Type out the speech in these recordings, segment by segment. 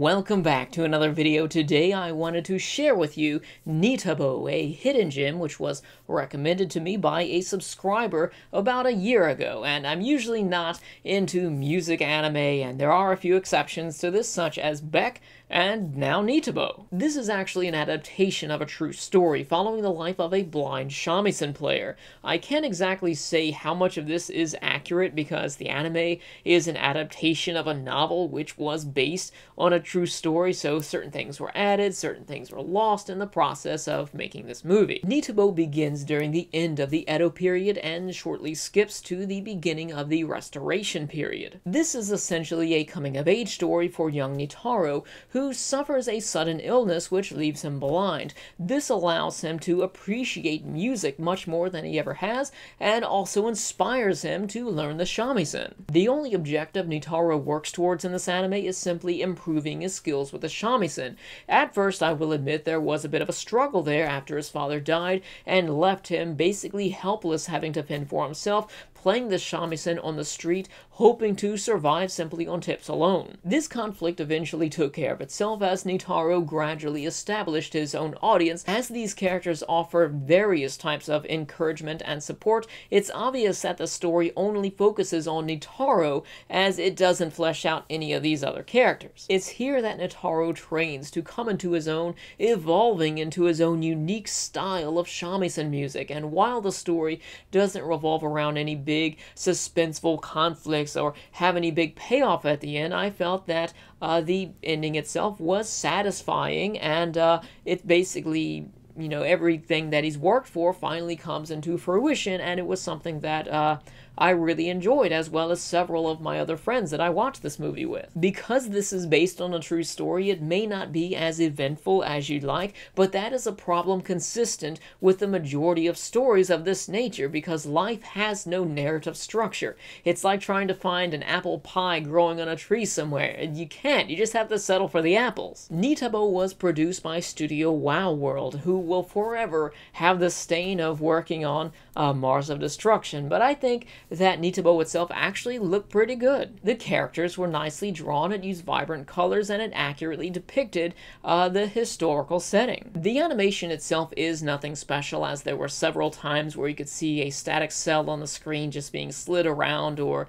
Welcome back to another video. Today I wanted to share with you Nitaboh, a hidden gem which was recommended to me by a subscriber about a year ago. And I'm usually not into music anime, and there are a few exceptions to this, such as Beck and now Nitaboh. This is actually an adaptation of a true story following the life of a blind shamisen player. I can't exactly say how much of this is accurate because the anime is an adaptation of a novel which was based on a true story, so certain things were added, certain things were lost in the process of making this movie. Nitaboh begins during the end of the Edo period and shortly skips to the beginning of the Restoration period. This is essentially a coming-of-age story for young Nitaboh, who suffers a sudden illness which leaves him blind. This allows him to appreciate music much more than he ever has, and also inspires him to learn the shamisen. The only objective Nitaboh works towards in this anime is simply improving his skills with the shamisen. At first, I will admit there was a bit of a struggle there after his father died and left him basically helpless, having to fend for himself, playing the shamisen on the street, hoping to survive simply on tips alone. This conflict eventually took care of itself as Nitaboh gradually established his own audience. As these characters offer various types of encouragement and support, it's obvious that the story only focuses on Nitaboh as it doesn't flesh out any of these other characters. It's here that Nitaboh trains to come into his own, evolving into his own unique style of shamisen music, and while the story doesn't revolve around any big suspenseful conflicts or have any big payoff at the end, I felt that the ending itself was satisfying, and it basically, you know, everything that he's worked for finally comes into fruition, and it was something that I really enjoyed, as well as several of my other friends that I watched this movie with. Because this is based on a true story, it may not be as eventful as you'd like, but that is a problem consistent with the majority of stories of this nature, because life has no narrative structure. It's like trying to find an apple pie growing on a tree somewhere, and you can't, you just have to settle for the apples. Nitaboh was produced by Studio Wow World, who will forever have the stain of working on Mars of Destruction, but I think that Nitaboh itself actually looked pretty good. The characters were nicely drawn, it used vibrant colors, and it accurately depicted the historical setting. The animation itself is nothing special, as there were several times where you could see a static cell on the screen just being slid around, or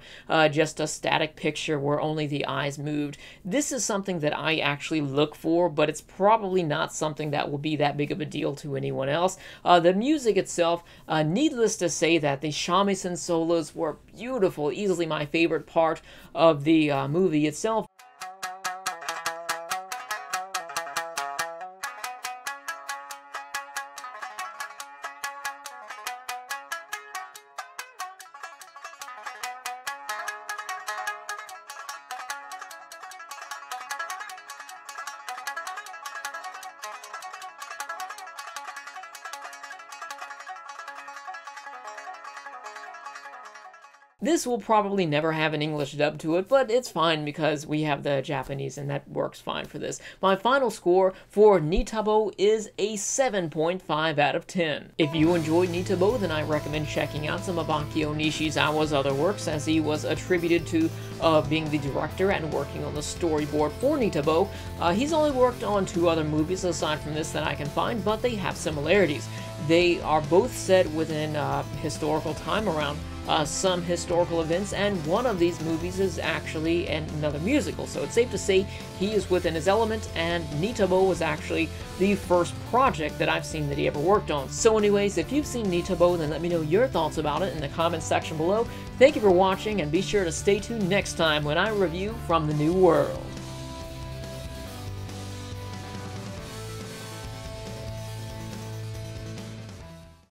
just a static picture where only the eyes moved. This is something that I actually look for, but it's probably not something that will be that big of a deal to anyone else. The music itself, needless to say that the shamisen solos were beautiful, easily my favorite part of the movie itself. This will probably never have an English dub to it, but it's fine because we have the Japanese and that works fine for this. My final score for Nitaboh is a 7.5 out of 10. If you enjoyed Nitaboh, then I recommend checking out some of Akio Nishizawa's other works, as he was attributed to being the director and working on the storyboard for Nitaboh. He's only worked on 2 other movies aside from this that I can find, but they have similarities. They are both set within historical time, around some historical events, and one of these movies is actually another musical, so it's safe to say he is within his element, and Nitaboh was actually the first project that I've seen that he ever worked on. So anyways, if you've seen Nitaboh, then let me know your thoughts about it in the comments section below. Thank you for watching, and be sure to stay tuned next time when I review From the New World.